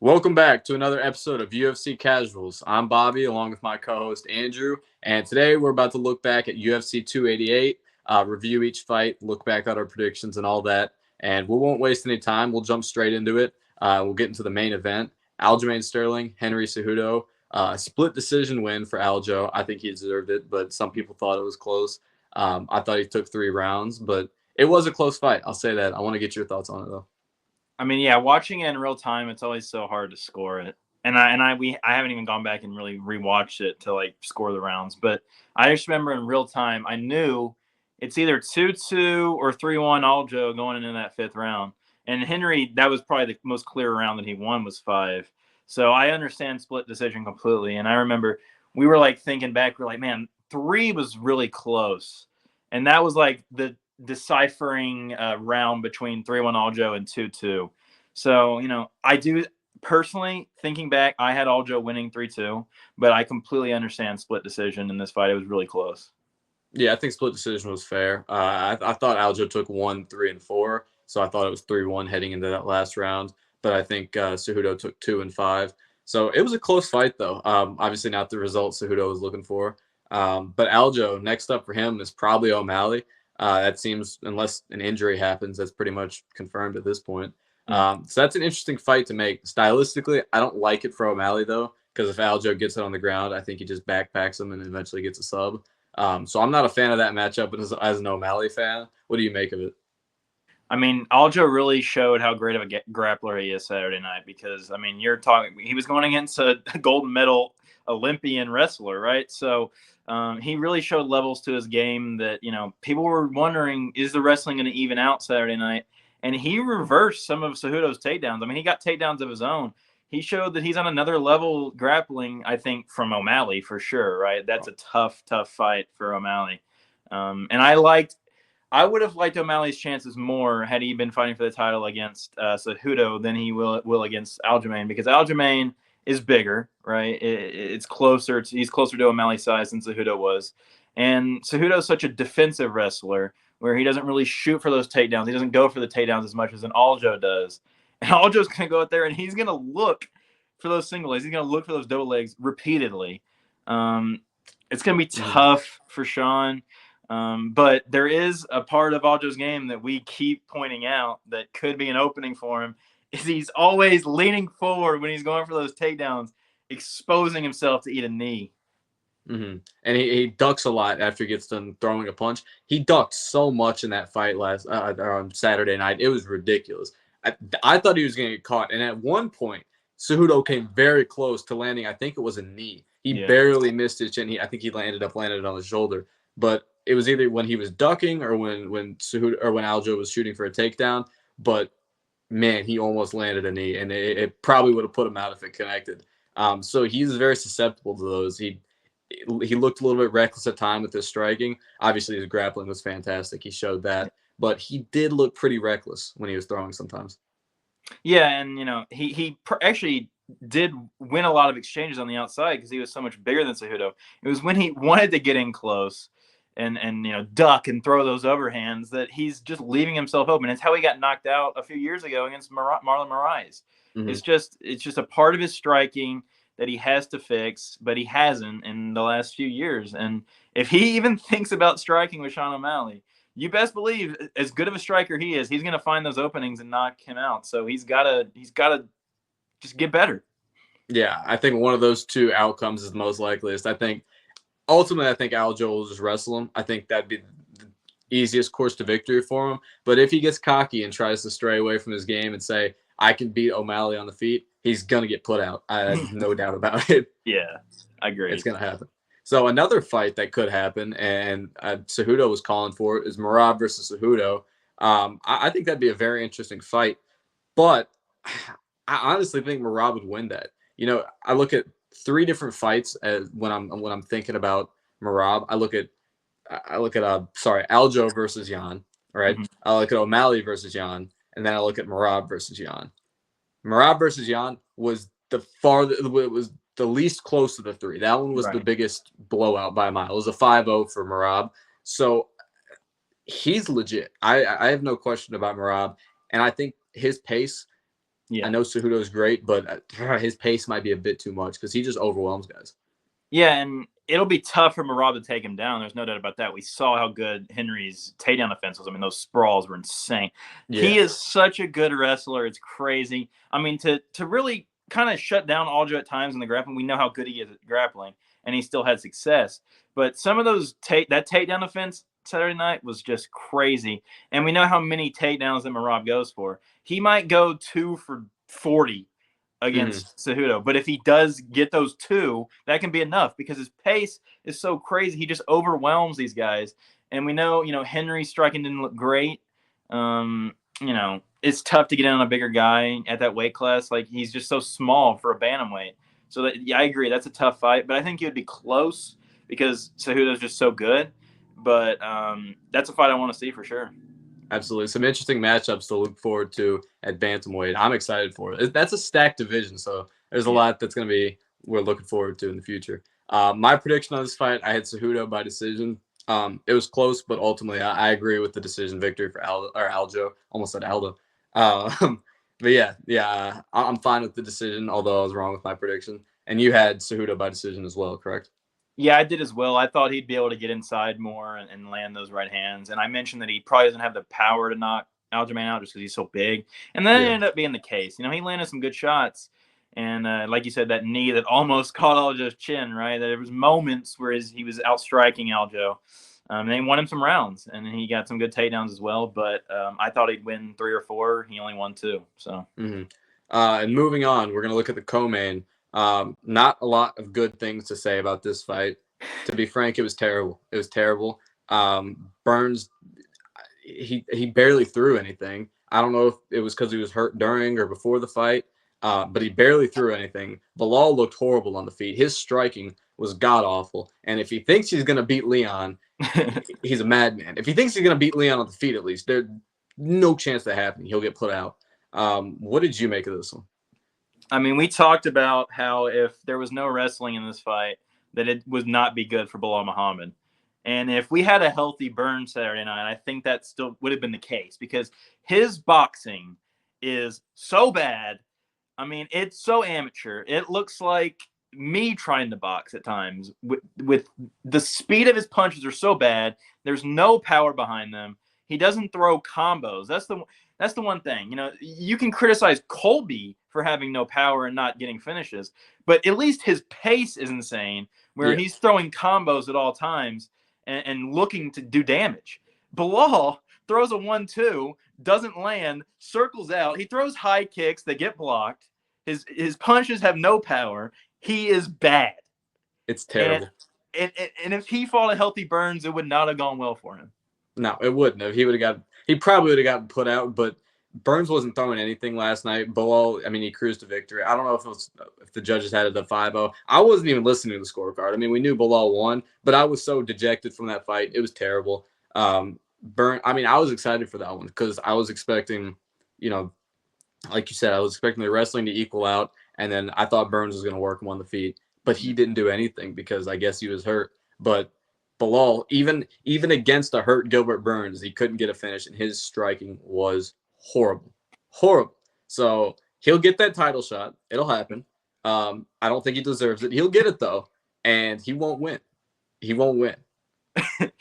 Welcome back to another episode of UFC Casuals. I'm Bobby, along with my co-host Andrew, and today we're about to look back at UFC 288, review each fight, look back at our predictions and all that. And we won't waste any time. We'll jump straight into it. We'll get into the main event. Aljamain Sterling, Henry Cejudo, split decision win for Aljo. I think he deserved it, but some people thought it was close. I thought he took 3 rounds, but it was a close fight. I'll say that. I want to get your thoughts on it though. I mean, yeah, watching it in real time, it's always so hard to score it. I haven't even gone back and really rewatched it to like score the rounds. But I just remember in real time, I knew it's either 2-2 or 3-1 Aljo going into that 5th round. And Henry, that was probably the most clear round that he won was 5. So I understand split decision completely. And I remember we were like thinking back, we're like, man, 3 was really close. And that was like the deciphering round between 3-1 Aljo and 2-2. So, I do personally, thinking back, I had Aljo winning 3-2, but I completely understand split decision in this fight. It was really close. Yeah, I think split decision was fair. I thought Aljo took 1, 3, and 4, so I thought it was 3-1 heading into that last round. But I think Cejudo took 2 and 5. So it was a close fight, though. Obviously, not the result Cejudo was looking for. But Aljo, next up for him is probably O'Malley. That seems, unless an injury happens, that's pretty much confirmed at this point. So that's an interesting fight to make. Stylistically, I don't like it for O'Malley, though, because if Aljo gets it on the ground, I think he just backpacks him and eventually gets a sub. So I'm not a fan of that matchup, but as an O'Malley fan, what do you make of it? I mean, Aljo really showed how great of a grappler he is Saturday night because, I mean, he was going against a gold medal Olympian wrestler, right? So he really showed levels to his game that, people were wondering, is the wrestling going to even out Saturday night? And he reversed some of Cejudo's takedowns. I mean, he got takedowns of his own. He showed that he's on another level grappling, I think, from O'Malley for sure, right? That's a tough fight for O'Malley. And I would have liked O'Malley's chances more had he been fighting for the title against Cejudo than he will against Aljamain, because Aljamain is bigger, right? He's closer to O'Malley's size than Cejudo was. And Cejudo is such a defensive wrestler where he doesn't really shoot for those takedowns. He doesn't go for the takedowns as much as an Aljo does. And Aljo's going to go out there and he's going to look for those single legs. He's going to look for those double legs repeatedly. It's going to be tough for Sean. But there is a part of Aljo's game that we keep pointing out that could be an opening for him, is he's always leaning forward when he's going for those takedowns, exposing himself to eat a knee. Mm-hmm. And he ducks a lot after he gets done throwing a punch. He ducked so much in that fight on Saturday night. It was ridiculous. I thought he was going to get caught. And at one point, Cejudo came very close to landing, I think it was a knee. He barely missed it, and I think he landed it on his shoulder. But it was either when he was ducking or when Cejudo or when Aljo was shooting for a takedown. But man, he almost landed a knee, and it probably would have put him out if it connected. So he's very susceptible to those. He looked a little bit reckless at time with his striking. Obviously, his grappling was fantastic. He showed that, but he did look pretty reckless when he was throwing sometimes. Yeah, and he actually did win a lot of exchanges on the outside because he was so much bigger than Cejudo. It was when he wanted to get in close and duck and throw those overhands that he's just leaving himself open. It's how he got knocked out a few years ago against Marlon Moraes. Mm-hmm. It's just a part of his striking that he has to fix, but he hasn't in the last few years. And if he even thinks about striking with Sean O'Malley, you best believe, as good of a striker he is, he's going to find those openings and knock him out. So he's got to just get better. Yeah, I think one of those two outcomes is the most likeliest. Ultimately, I think Aljo will just wrestle him. I think that'd be the easiest course to victory for him. But if he gets cocky and tries to stray away from his game and say, I can beat O'Malley on the feet, he's going to get put out. I have no doubt about it. Yeah, I agree. It's going to happen. So another fight that could happen, and Cejudo was calling for it, is Merab versus Cejudo. I think that'd be a very interesting fight. But I honestly think Merab would win that. I look at 3 different fights when I'm thinking about Merab. I look at Aljo versus Jan, right? Mm-hmm. I look at O'Malley versus Jan, and then I look at Merab versus Jan. Merab versus Jan was the least close to the 3. That one was the biggest blowout by a mile. It was a 5-0 for Merab. So he's legit. I have no question about Merab, and I think his pace I Yeah. know Cejudo's great, but his pace might be a bit too much because he just overwhelms guys. Yeah, and it'll be tough for Marab to take him down. There's no doubt about that. We saw how good Henry's takedown defense was. I mean, those sprawls were insane. Yeah. He is such a good wrestler. It's crazy. I mean, to really kind of shut down Aljo at times in the grappling, we know how good he is at grappling, and he still had success. But some of those that takedown defense Saturday night was just crazy. And we know how many takedowns that Marab goes for. He might go 2 for 40 Hmm. against Cejudo. But if he does get those 2, that can be enough because his pace is so crazy. He just overwhelms these guys. And we know, Henry's striking didn't look great. It's tough to get in on a bigger guy at that weight class. Like, he's just so small for a bantamweight. So I agree, that's a tough fight. But I think it would be close because Cejudo's just so good. But that's a fight I want to see for sure. Absolutely. Some interesting matchups to look forward to at bantamweight. I'm excited for it. That's a stacked division, so there's a Yeah. lot that's going to be we're looking forward to in the future. My prediction on this fight, I had Cejudo by decision. It was close, but ultimately I agree with the decision victory for Aljo. Almost said Aldo. But yeah, I'm fine with the decision, although I was wrong with my prediction. And you had Cejudo by decision as well, correct? Yeah, I did as well. I thought he'd be able to get inside more and land those right hands. And I mentioned that he probably doesn't have the power to knock Aljamain out just because he's so big. And that Yeah. ended up being the case. He landed some good shots. And like you said, that knee that almost caught Aljo's chin, right? There was moments where he was outstriking Aljo. And they won him some rounds. And he got some good takedowns as well. But I thought he'd win 3 or 4. He only won 2. So. Mm-hmm. And moving on, we're going to look at the co-main. Not a lot of good things to say about this fight. To be frank, it was terrible. It was terrible. Burns, he barely threw anything. I don't know if it was because he was hurt during or before the fight, but he barely threw anything. Bilal looked horrible on the feet. His striking was god awful. And if he thinks he's going to beat Leon, he's a madman. If he thinks he's going to beat Leon on the feet, at least, there's no chance that happening. He'll get put out. What did you make of this one? I mean, we talked about how if there was no wrestling in this fight, that it would not be good for Bilal Muhammad. And if we had a healthy Burns Saturday night, I think that still would have been the case because his boxing is so bad. I mean, it's so amateur. It looks like me trying to box at times. With the speed of his punches are so bad. There's no power behind them. He doesn't throw combos. That's the one thing. You can criticize Colby for having no power and not getting finishes, but at least his pace is insane, where Yeah, he's throwing combos at all times and looking to do damage. Bilal throws a 1-2, doesn't land, circles out. He throws high kicks that get blocked. His punches have no power. He is bad. it's And terrible. and if he fought a healthy Burns, it would not have gone well for him. No, it wouldn't have. He probably would have gotten put out, but Burns wasn't throwing anything last night. Bilal, I mean, he cruised to victory. I don't know if the judges had it at 5-0. I wasn't even listening to the scorecard. I mean, we knew Bilal won, but I was so dejected from that fight. It was terrible. I mean, I was excited for that one because I was expecting, you know, like you said, I was expecting the wrestling to equal out, and then I thought Burns was going to work him on the feet, but he didn't do anything because I guess he was hurt. But Bilal, even against a hurt Gilbert Burns, he couldn't get a finish, and his striking was horrible, horrible. So he'll get that title shot. It'll happen. I don't think he deserves it. He'll get it though, and he won't win. He won't win.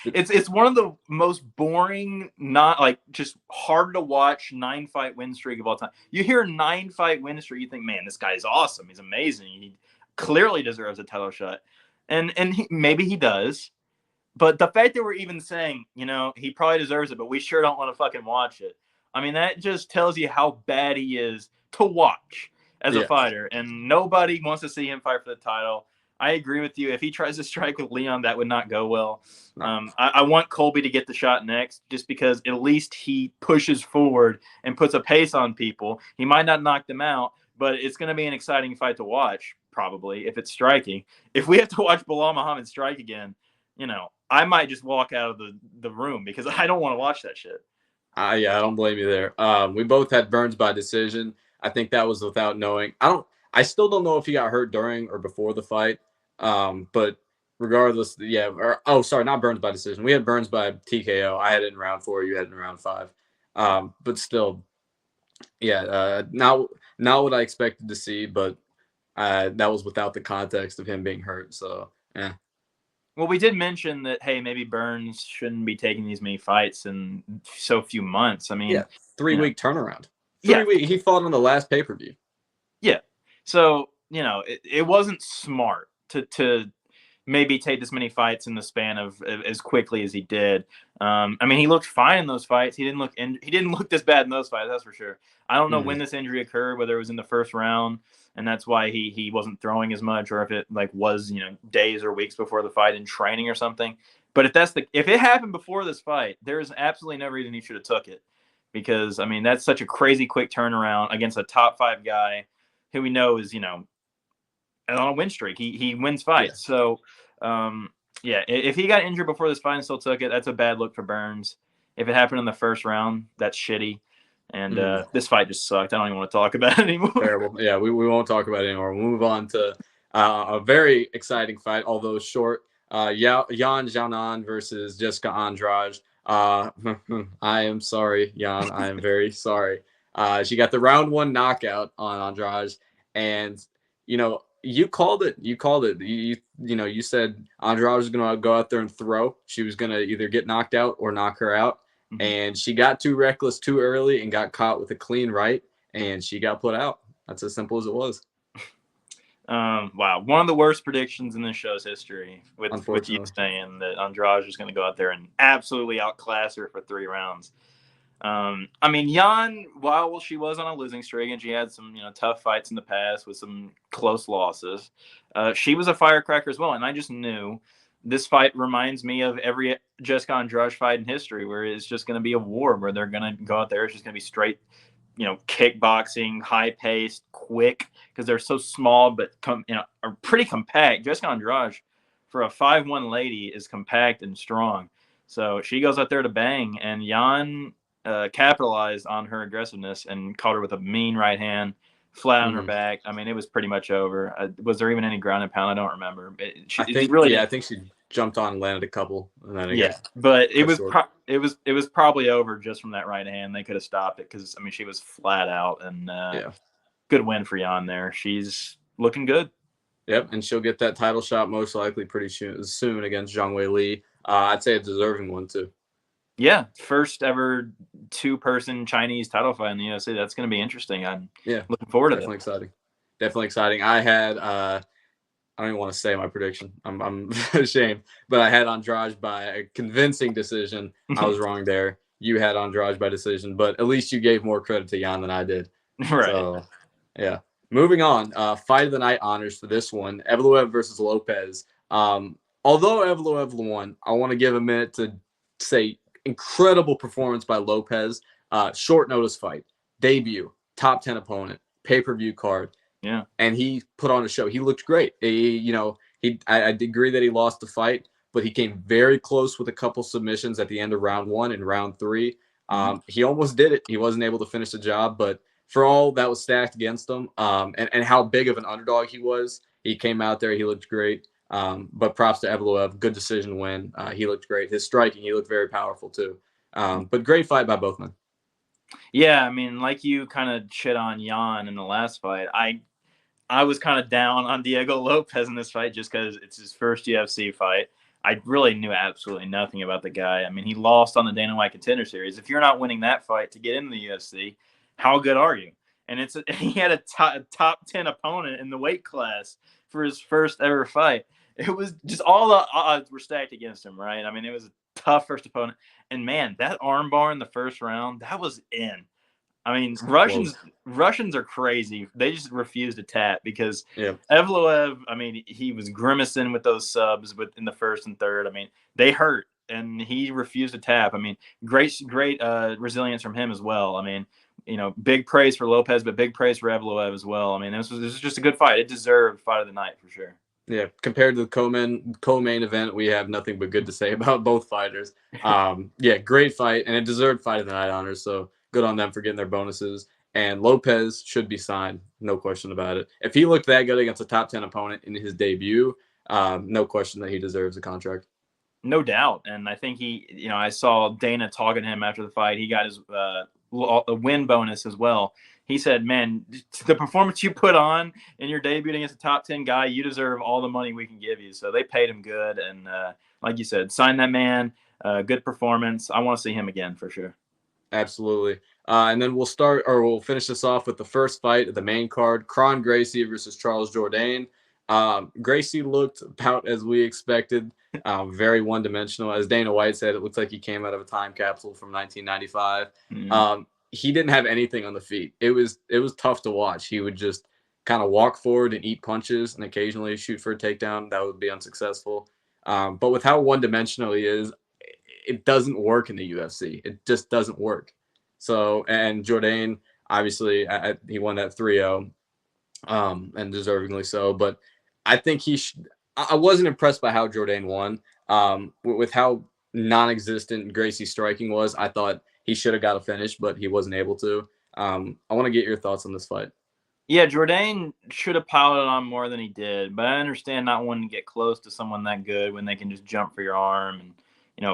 It's one of the most boring, not like just hard to watch 9-fight win streak of all time. You hear 9-fight win streak, you think, man, this guy's awesome. He's amazing. He clearly deserves a title shot, and maybe he does. But the fact that we're even saying, he probably deserves it, but we sure don't want to fucking watch it. I mean, that just tells you how bad he is to watch as a Yeah. fighter, and nobody wants to see him fight for the title. I agree with you. If he tries to strike with Leon, that would not go well. No. I want Colby to get the shot next, just because at least he pushes forward and puts a pace on people. He might not knock them out, but it's going to be an exciting fight to watch, probably, if it's striking. If we have to watch Bilal Muhammad strike again, I might just walk out of the room because I don't want to watch that shit. Yeah, I don't blame you there. We both had Burns by decision. I think that was without knowing. I still don't know if he got hurt during or before the fight. But regardless, yeah. Sorry, not Burns by decision. We had Burns by TKO. I had it in round 4. You had it in round 5. But still, yeah. Now Not what I expected to see, but that was without the context of him being hurt. So, yeah. Well, we did mention that, hey, maybe Burns shouldn't be taking these many fights in so few months. I Yeah, mean, you know, 3 week turnaround. yeah, 3 week. He fought on the last pay per view. yeah. So, it wasn't smart to maybe take this many fights in the span of as quickly as he did. I mean, he looked fine in those fights. He didn't look this bad in those fights, that's for sure. I don't know when this injury occurred, whether it was in the first round, and that's why he wasn't throwing as much, or if it was days or weeks before the fight in training or something. But if it happened before this fight, there's absolutely no reason he should have took it, because I mean that's such a crazy quick turnaround against a top 5 guy who we know is on a win streak. He wins fights. Yeah. So, if he got injured before this fight and still took it, that's a bad look for Burns. If it happened in the first round, that's shitty. And this fight just sucked. I don't even want to talk about it anymore. Terrible. Yeah, we won't talk about it anymore. We'll move on to a very exciting fight, although short. Yan Xiaonan versus Jessica Andrade. I am sorry, Yan. I am very sorry. She got the round 1 knockout on Andrade, and you called it. You called it. You said Andrade was going to go out there and throw. She was going to either get knocked out or knock her out. Mm-hmm. And she got too reckless too early and got caught with a clean right, and she got put out. That's as simple as it was. Wow. One of the worst predictions in this show's history, with you saying that Andrade is going to go out there and absolutely outclass her for 3 rounds. I mean, Yan, while she was on a losing streak and she had some, tough fights in the past with some close losses, she was a firecracker as well. And I just knew this fight reminds me of every Jessica Andrade fight in history, where it's just going to be a war, where they're going to go out there. It's just going to be straight, kickboxing, high paced, quick, because they're so small, but are pretty compact. Jessica Andrade, for a 5'1" lady, is compact and strong. So she goes out there to bang, and Yan capitalized on her aggressiveness and caught her with a mean right hand, flat on her back. I mean, it was pretty much over. Was there even any ground and pound? I don't remember. I think she jumped on and landed a couple, and then but it was probably over just from that right hand. They could have stopped it, because I mean she was flat out, and good win for Yan there. She's looking good. Yep, and she'll get that title shot most likely pretty soon against Zhang Weili. I'd say a deserving one too. Yeah, first ever 2-person Chinese title fight in the UFC. That's going to be interesting. I'm looking forward to that. Definitely exciting. I had I don't even want to say my prediction. I'm ashamed, but I had Andrade by a convincing decision. I was wrong there. You had Andrade by decision, but at least you gave more credit to Yan than I did. Right. So, yeah. Moving on. Fight of the night honors for this one: Evloev versus Lopez. Although Evloev won, I want to give a minute to say incredible performance by Lopez. Short notice fight, debut, top 10 opponent, pay-per-view card. Yeah, and he put on a show. He looked great. I agree that he lost the fight, but he came very close with a couple submissions at the end of round 1 and round 3. He almost did it. He wasn't able to finish the job, but for all that was stacked against him, and how big of an underdog he was, he came out there. He looked great. But props to Evloev. Good decision win. He looked great. His striking, he looked very powerful too. But great fight by both men. Yeah, I mean, like you kind of shit on Yan in the last fight. I was kind of down on Diego Lopez in this fight just because it's his first UFC fight. I really knew absolutely nothing about the guy. I mean, he lost on the Dana White Contender Series. If you're not winning that fight to get into the UFC, how good are you? And he had a top 10 opponent in the weight class for his first ever fight. It was just all the odds were stacked against him, right? I mean, it was a tough first opponent. And, man, that armbar in the first round, that was in. I mean, Russians are crazy. They just refuse to tap because Evloev, I mean, he was grimacing with those subs in the first and third. I mean, they hurt, and he refused to tap. I mean, great resilience from him as well. I mean, big praise for Lopez, but big praise for Evloev as well. I mean, this was just a good fight. It deserved fight of the night for sure. Yeah, compared to the co-main event, we have nothing but good to say about both fighters. Great fight, and it deserved fight of the night honors. So good on them for getting their bonuses. And Lopez should be signed, no question about it. If he looked that good against a top 10 opponent in his debut, no question that he deserves a contract. No doubt. And I think I saw Dana talking to him after the fight. He got his a win bonus as well. he said, "Man, the performance you put on in your debut against a top 10 guy, you deserve all the money we can give you." So they paid him good, and like you said, sign that man. Good performance. I want to see him again for sure. Absolutely. And then we'll finish this off with the first fight of the main card: Kron Gracie versus Charles Jourdain. Gracie looked about as we expected, very one-dimensional. As Dana White said, it looks like he came out of a time capsule from 1995. He didn't have anything on the feet. It was tough to watch. He would just kind of walk forward and eat punches, and occasionally shoot for a takedown. That would be unsuccessful. But with how one-dimensional he is, it doesn't work in the UFC. It just doesn't work. So, and Jourdain, obviously, he won that 3-0, and deservingly so. But I think I wasn't impressed by how Jourdain won. With how non-existent Gracie's striking was, I thought he should have got a finish, but he wasn't able to. I want to get your thoughts on this fight. Yeah, Jourdain should have piled it on more than he did, but I understand not wanting to get close to someone that good when they can just jump for your arm and,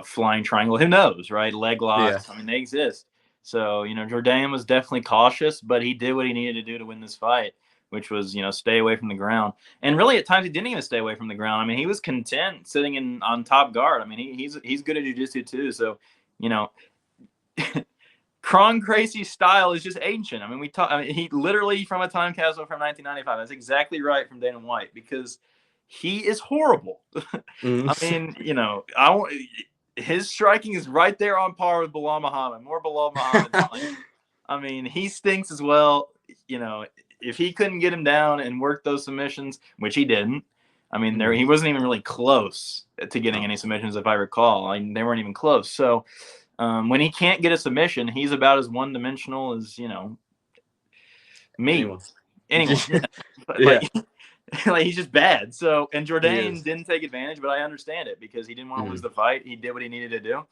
flying triangle. Who knows, right? Leg locks. Yeah. I mean, they exist. So, Jourdain was definitely cautious, but he did what he needed to do to win this fight, which was, stay away from the ground. And really, at times, he didn't even stay away from the ground. I mean, he was content sitting on top guard. I mean, he's good at jiu-jitsu too. So, Kron Gracie's style is just ancient. I mean, he literally from a time capsule from 1995. That's exactly right from Dana White, because he is horrible. I mean, his striking is right there on par with Bilal Muhammad, more Bilal Muhammad. I mean, he stinks as well. If he couldn't get him down and work those submissions, which he didn't, I mean, he wasn't even really close to getting any submissions, if I recall. I mean, they weren't even close. So when he can't get a submission, he's about as one-dimensional as, me. Anyone. Yeah. But, Yeah. like he's just bad. So, and Jourdain didn't take advantage, but I understand it because he didn't want to lose the fight. He did what he needed to do.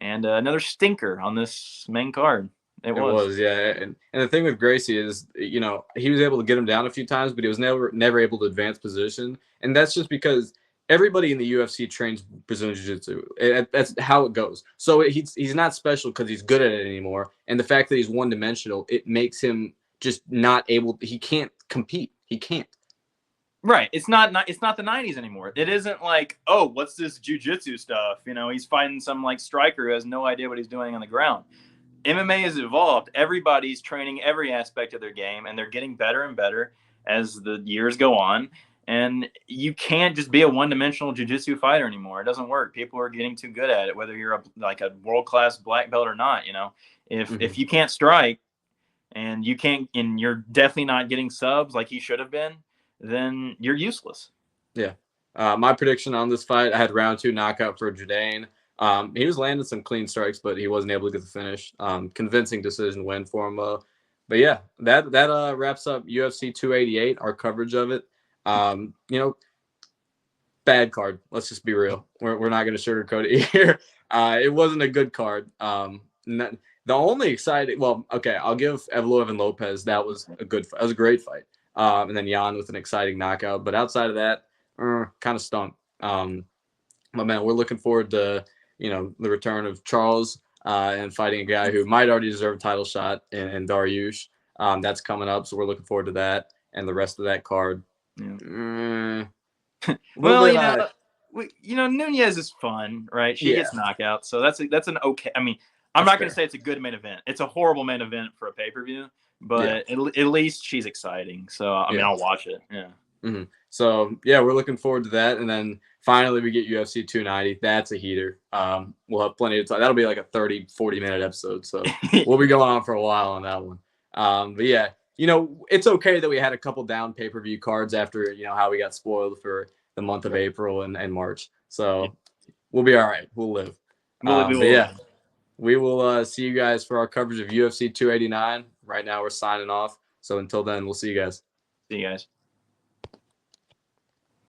And another stinker on this main card. It was, yeah. And the thing with Gracie is, he was able to get him down a few times, but he was never able to advance position. And that's just because everybody in the UFC trains Brazilian Jiu-Jitsu. That's how it goes. So he's not special because he's good at it anymore. And the fact that he's one-dimensional, it makes him just not able. He can't compete. He can't. Right. It's not the 90s anymore. It isn't like, oh, what's this jiu-jitsu stuff? He's fighting some like striker who has no idea what he's doing on the ground. MMA has evolved. Everybody's training every aspect of their game, and they're getting better and better as the years go on. And you can't just be a one-dimensional jiu-jitsu fighter anymore. It doesn't work. People are getting too good at it, whether you're a world-class black belt or not. If you can't strike and you're definitely not getting subs like he should have been, then you're useless. Yeah. My prediction on this fight, I had round 2 knockout for Jourdain. He was landing some clean strikes, but he wasn't able to get the finish. Convincing decision win for him. But yeah, that wraps up UFC 288, our coverage of it. Bad card. Let's just be real. We're not going to sugarcoat it here. It wasn't a good card. The only exciting, I'll give Evan Lopez. That was a great fight. And then Jan with an exciting knockout. But outside of that, kind of stunk. But man, we're looking forward to the return of Charles and fighting a guy who might already deserve a title shot in Dariush. That's coming up, so we're looking forward to that and the rest of that card. Yeah. Well, Nunez is fun, right? She gets knockouts, so that's an okay. I mean, I'm not going to say it's a good main event. It's a horrible main event for a pay-per-view, but at least she's exciting. So I mean, I'll watch it. Yeah. Mm-hmm. So yeah, we're looking forward to that, and then finally we get UFC 290. That's a heater. We'll have plenty of time. That'll be like a 30-40 minute episode, so we'll be going on for a while on that one. But yeah, it's okay that we had a couple down pay-per-view cards after how we got spoiled for the month of April and March. So we'll be all right. We'll live. But yeah, we will see you guys for our coverage of UFC 289. Right now we're signing off. So until then, we'll see you guys. See you guys.